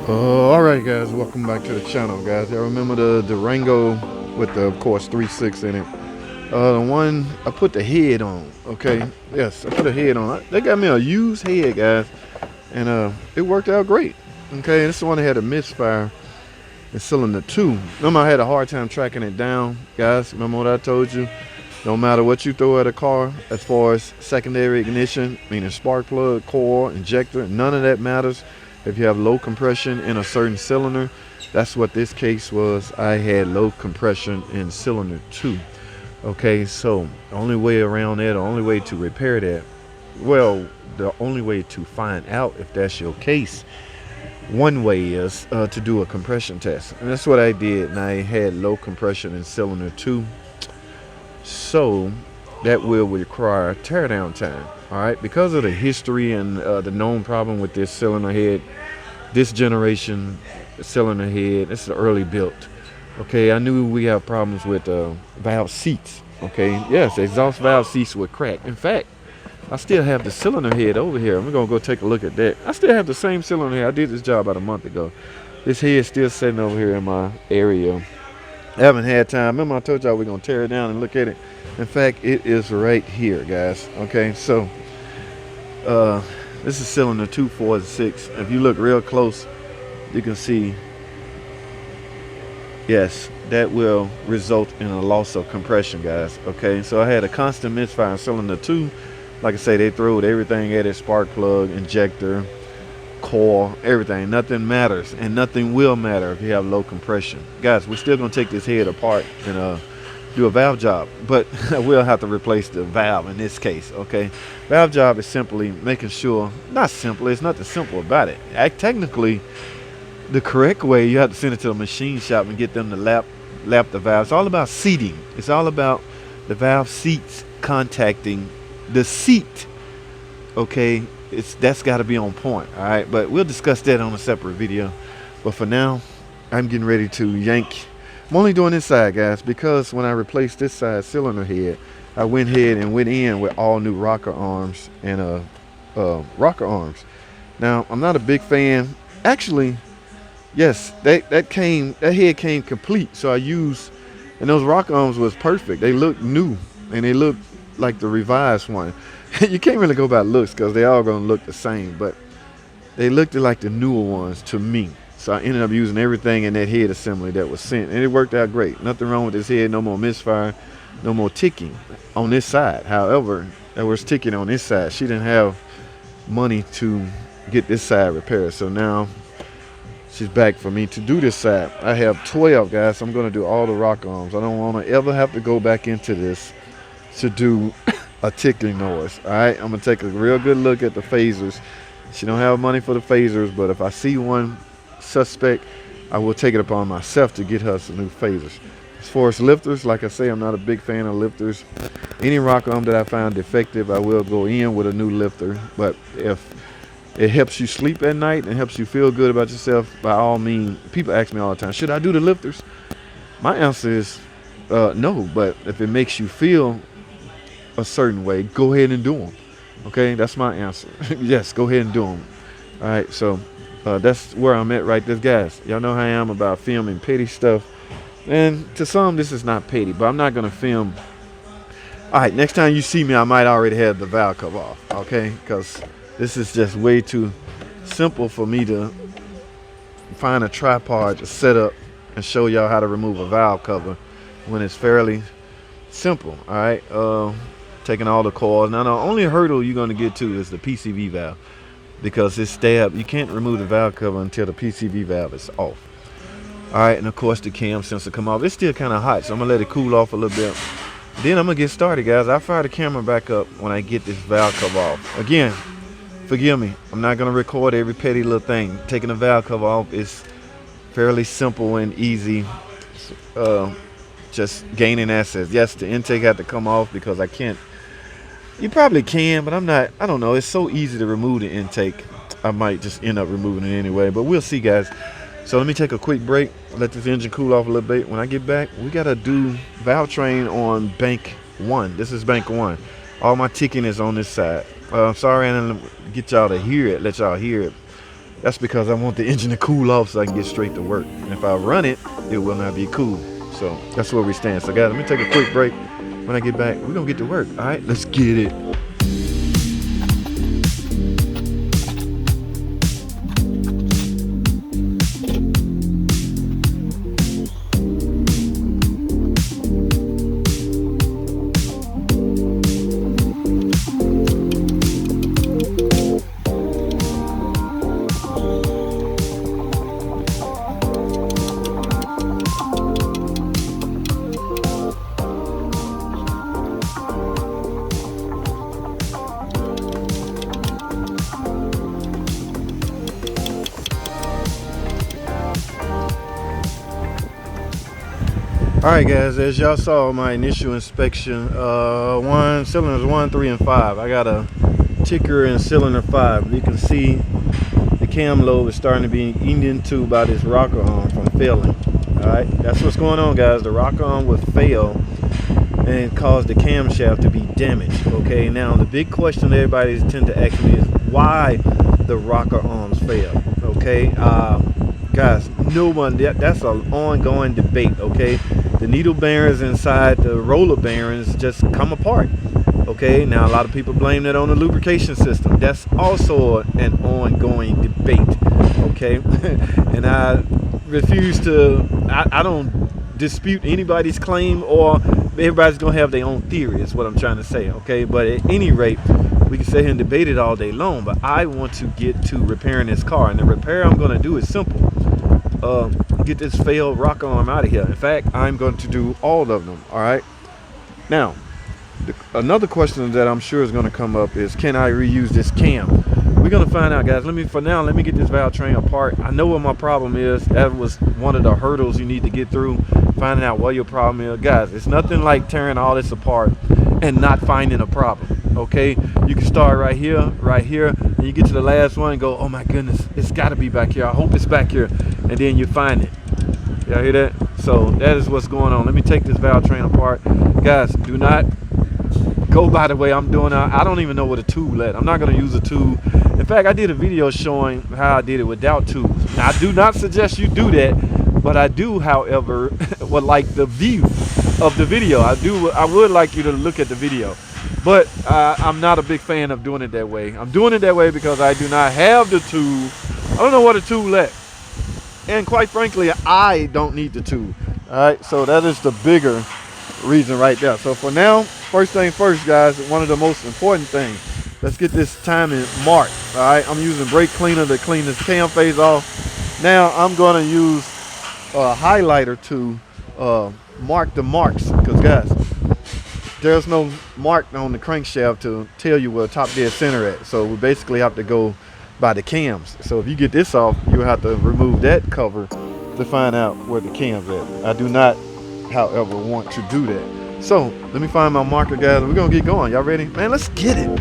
All right, guys, welcome back to the channel, guys. Y'all remember the Durango with the, of course, 3.6 in it. The one I put the head on. Okay, yes, I put a head on. They got me a used head, guys, and it worked out great. Okay, this is the one that had a misfire in cylinder 2. Remember, I had a hard time tracking it down, guys. Remember what I told you? No matter what you throw at a car, as far as secondary ignition, meaning spark plug, core, injector, none of that matters. If you have low compression in a certain cylinder, that's what this case was. I had low compression in cylinder 2. Okay, so the only way around that, the only way to repair that, well, the only way to find out if that's your case, one way is to do a compression test. And that's what I did, and I had low compression in cylinder 2. So that will require teardown time. All right, because of the history and the known problem with this cylinder head, this generation cylinder head, it's the early built. Okay, I knew we have problems with valve seats. Okay, yes, exhaust valve seats would crack. In fact, I still have the cylinder head over here. I'm gonna go take a look at that. I still have the same cylinder head. I did this job about a month ago. This head is still sitting over here in my area. I haven't had time. Remember I told y'all we're gonna tear it down and look at it. In fact, it is right here, guys. Okay, so this is cylinder 2, 4, and 6. If you look real close, you can see, yes, that will result in a loss of compression, guys. Okay, so I had a constant misfire in cylinder 2. Like I say, they threw everything at it: spark plug, injector, core, everything. Nothing matters, and nothing will matter if you have low compression. Guys, we're still gonna take this head apart and do a valve job, but I will have to replace the valve in this case. Okay, valve job is simply making sure, not simple, it's nothing simple about it. Technically, the correct way, you have to send it to a machine shop and get them to lap the valve. It's all about seating. It's all about the valve seats contacting the seat. Okay, that's got to be on point. All right, but we'll discuss that on a separate video. But for now, I'm getting ready to yank. I'm only doing this side, guys, because when I replaced this side cylinder head, I went ahead and went in with all new rocker arms and rocker arms. Now, I'm not a big fan. Actually, yes, that head came complete. So I used, and those rocker arms was perfect. They looked new, and they looked like the revised one. You can't really go by looks because they all gonna look the same, but they looked like the newer ones to me. So I ended up using everything in that head assembly that was sent, and it worked out great. Nothing wrong with this head. No more misfire, no more ticking on this side. However, there was ticking on this side. She didn't have money to get this side repaired, so now she's back for me to do this side. I have 12, guys. So I'm gonna do all the rock arms. I don't want to ever have to go back into this to do a ticking noise. All right, I'm gonna take a real good look at the phasers. She don't have money for the phasers, but if I see one suspect, I will take it upon myself to get her some new phasers. As far as lifters, like I say, I'm not a big fan of lifters. Any rock arm that I find defective, I will go in with a new lifter. But if it helps you sleep at night and helps you feel good about yourself, by all means. People ask me all the time, should I do the lifters? My answer is no, but if it makes you feel a certain way, go ahead and do them. Okay, that's my answer. Yes, go ahead and do them. All right, so that's where I'm at right there, guys. Y'all know how I am about filming petty stuff, and to some this is not petty, but I'm not gonna film. All right, next time you see me, I might already have the valve cover off. Okay, because this is just way too simple for me to find a tripod to set up and show y'all how to remove a valve cover when it's fairly simple. All right, taking all the coils. Now the only hurdle you're going to get to is the PCV valve, because it's stabbed. You can't remove the valve cover until the PCV valve is off. All right, and of course the cam sensor come off. It's still kind of hot, so I'm gonna let it cool off a little bit. Then I'm gonna get started, guys. I'll fire the camera back up when I get this valve cover off. Again, forgive me, I'm not gonna record every petty little thing. Taking the valve cover off is fairly simple and easy. Just gaining access. Yes, the intake had to come off because I can't. You probably can, but I don't know. It's so easy to remove the intake. I might just end up removing it anyway, but we'll see, guys. So let me take a quick break, let this engine cool off a little bit. When I get back, we gotta do valve train on bank 1. This is bank 1. All my ticking is on this side. I'm sorry I didn't get y'all to hear it, let y'all hear it. That's because I want the engine to cool off so I can get straight to work. And if I run it, it will not be cool. So that's where we stand. So guys, let me take a quick break. When I get back, we're gonna get to work. All right, let's get it. Alright guys, as y'all saw my initial inspection, one cylinders 1, 3, and 5. I got a ticker in cylinder 5. You can see the cam lobe is starting to be eaten into by this rocker arm from failing. Alright, that's what's going on guys. The rocker arm will fail and cause the camshaft to be damaged. Okay, now the big question everybody tend to ask me is why the rocker arms fail. Okay, guys, no one, that's an ongoing debate. Okay, the needle bearings inside the roller bearings just come apart. Okay, now a lot of people blame that on the lubrication system. That's also an ongoing debate. Okay, and I refuse to, I don't dispute anybody's claim, or everybody's gonna have their own theory is what I'm trying to say. Okay, but at any rate, we can sit here and debate it all day long, but I want to get to repairing this car, and the repair I'm going to do is simple. Get this failed rocker arm out of here. In fact, I'm going to do all of them. All right, now another question that I'm sure is going to come up is, can I reuse this cam? We're going to find out guys. Let me get this valve train apart. I know what my problem is. That was one of the hurdles you need to get through, finding out what your problem is. Guys, it's nothing like tearing all this apart and not finding a problem. Okay, you can start right here, and you get to the last one and go, oh my goodness, it's got to be back here. I hope it's back here, and then you find it. Y'all hear that? So that is what's going on. Let me take this valve train apart. Guys, do not go by the way I'm doing. I don't even know what a tube at. I'm not going to use a tube. In fact, I did a video showing how I did it without tubes. Now, I do not suggest you do that, but I do, however, would like the view of the video. I would like you to look at the video. But I'm not a big fan of doing it that way. I'm doing it that way because I do not have the tube. I don't know what a tube let. And quite frankly, I don't need the tube. All right, so that is the bigger reason right there. So for now, first thing first, guys, one of the most important things. Let's get this timing marked. All right, I'm using brake cleaner to clean this cam phase off. Now I'm going to use a highlighter to mark the marks, because guys, there's no mark on the crankshaft to tell you where top dead center at. So we basically have to go by the cams. So if you get this off, you have to remove that cover to find out where the cam's at. I do not, however, want to do that. So let me find my marker, guys. We're gonna get going. Y'all ready? Man, let's get it.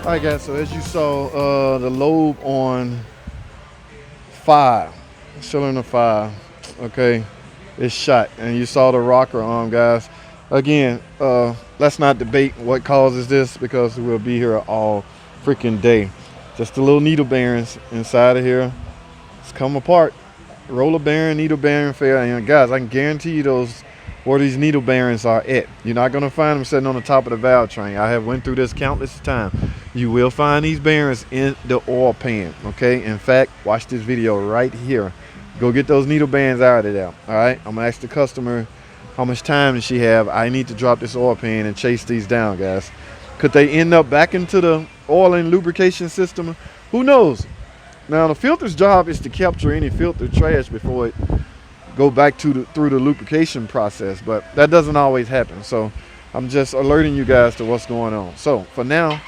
All right, guys, so as you saw, the lobe on 5, cylinder 5, okay, is shot. And you saw the rocker arm, guys. Again, let's not debate what causes this, because we'll be here all freaking day. Just the little needle bearings inside of here. It's come apart. Roller bearing, needle bearing fail. And guys, I can guarantee you those where these needle bearings are at. You're not going to find them sitting on the top of the valve train. I have went through this countless times. You will find these bearings in the oil pan, okay? In fact, watch this video right here. Go get those needle bearings out of there, all right? I'm going to ask the customer how much time does she have. I need to drop this oil pan and chase these down, guys. Could they end up back into the oil and lubrication system? Who knows? Now, the filter's job is to capture any filter trash before it go back to through the lubrication process, but that doesn't always happen. So I'm just alerting you guys to what's going on. So for now,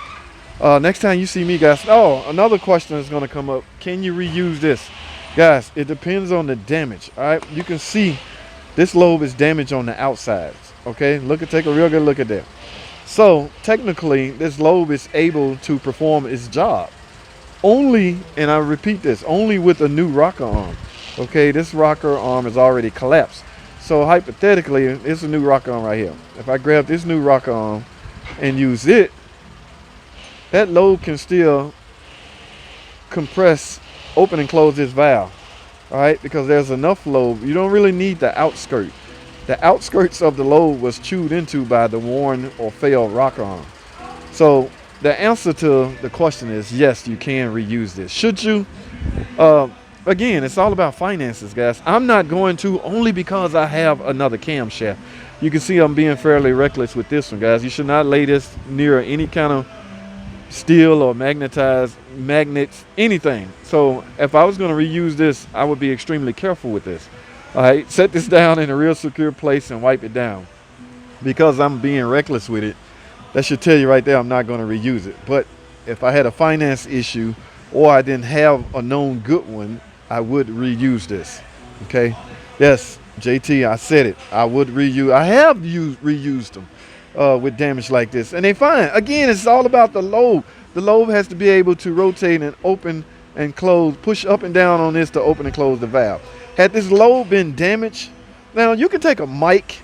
next time you see me, guys, another question is going to come up. Can you reuse this? Guys, it depends on the damage. All right, you can see this lobe is damaged on the outsides. Okay, take a real good look at that. So technically, this lobe is able to perform its job only, and I repeat this, only with a new rocker arm. Okay, this rocker arm is already collapsed. So hypothetically, it's a new rocker arm right here. If I grab this new rocker arm and use it, that lobe can still compress, open and close this valve. All right, because there's enough lobe. You don't really need the outskirt. The outskirts of the lobe was chewed into by the worn or failed rocker arm. So the answer to the question is yes, you can reuse this. Should you? Again, it's all about finances, guys. I'm not going to, only because I have another camshaft. You can see I'm being fairly reckless with this one, guys. You should not lay this near any kind of steel or magnets, anything. So if I was going to reuse this, I would be extremely careful with this. All right, set this down in a real secure place and wipe it down. Because I'm being reckless with it, that should tell you right there I'm not going to reuse it. But if I had a finance issue or I didn't have a known good one, I would reuse this. Okay, yes, JT, I said it. I would reuse. I have reused them with damage like this, and they fine. Again, it's all about the lobe. The lobe has to be able to rotate and open and close, push up and down on this to open and close the valve. Had this lobe been damaged, now you can take a mic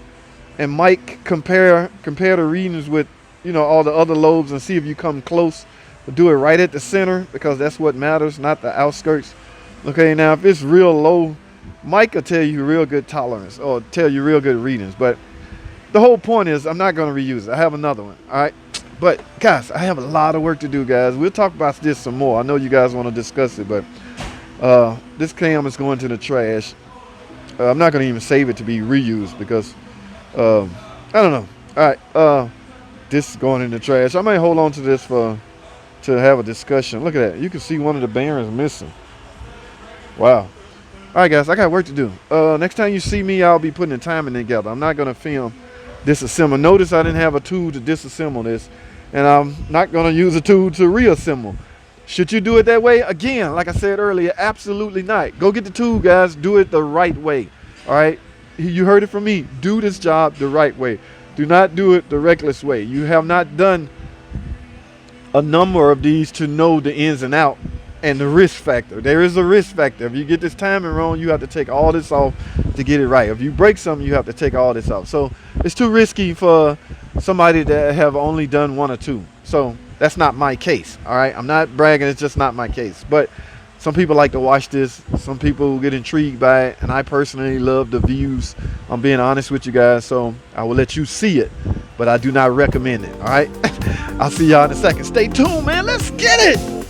and compare the readings with, you know, all the other lobes and see if you come close. But do it right at the center, because that's what matters, not the outskirts. Okay, now if it's real low, Mike will tell you real good tolerance or tell you real good readings. But the whole point is I'm not going to reuse it. I have another one. All right. But guys, I have a lot of work to do, guys. We'll talk about this some more. I know you guys want to discuss it, but this cam is going to the trash. I'm not going to even save it to be reused because I don't know. All right. This is going in the trash. I might hold on to this to have a discussion. Look at that. You can see one of the bearings missing. Wow. All right, guys, I got work to do. Next time you see me, I'll be putting the timing together. I'm not going to film disassemble. Notice I didn't have a tool to disassemble this, and I'm not going to use a tool to reassemble. Should you do it that way? Again, like I said earlier, absolutely not. Go get the tool, guys. Do it the right way. All right? You heard it from me. Do this job the right way. Do not do it the reckless way. You have not done a number of these to know the ins and out and the risk factor. There is a risk factor. If you get this timing wrong, you have to take all this off to get it right. If you break something, you have to take all this off. So it's too risky for somebody that have only done one or two. So that's not my case. All right, I'm not bragging. It's just not my case. But some people like to watch this. Some people get intrigued by it, and I personally love the views. I'm being honest with you guys, so I will let you see it, but I do not recommend it. All right. I'll see y'all in a second. Stay tuned, man. Let's get it.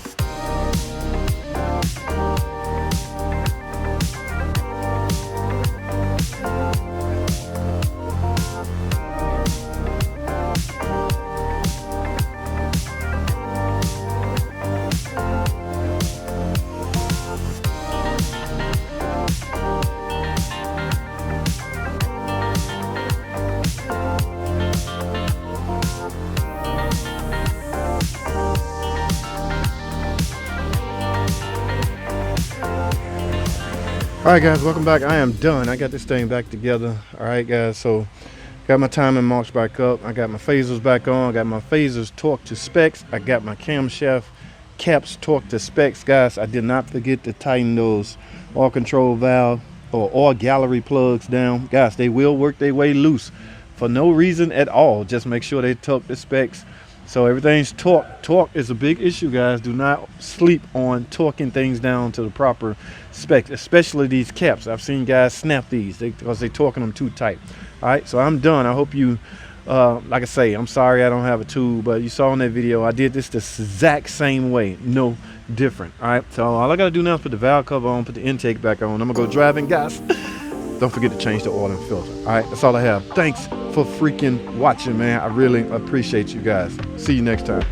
All right, guys, welcome back. I am done. I got this thing back together. All right, guys, so got my timing marks back up. I got my phasers back on. I got my phasers torqued to specs. I got my camshaft caps torqued to specs. Guys, I did not forget to tighten those oil control valve or oil gallery plugs down. Guys, they will work their way loose for no reason at all. Just make sure they torque the specs. So everything's torque. Torque is a big issue, guys. Do not sleep on torquing things down to the proper specs, especially these caps. I've seen guys snap these because they're torquing them too tight. All right, so I'm done. I hope you, like I say, I'm sorry I don't have a tool, but you saw in that video, I did this the exact same way, no different. All right, so all I gotta do now is put the valve cover on, put the intake back on. I'm gonna go driving, guys. Don't forget to change the oil and filter. All right, that's all I have. Thanks for freaking watching, man. I really appreciate you guys. See you next time.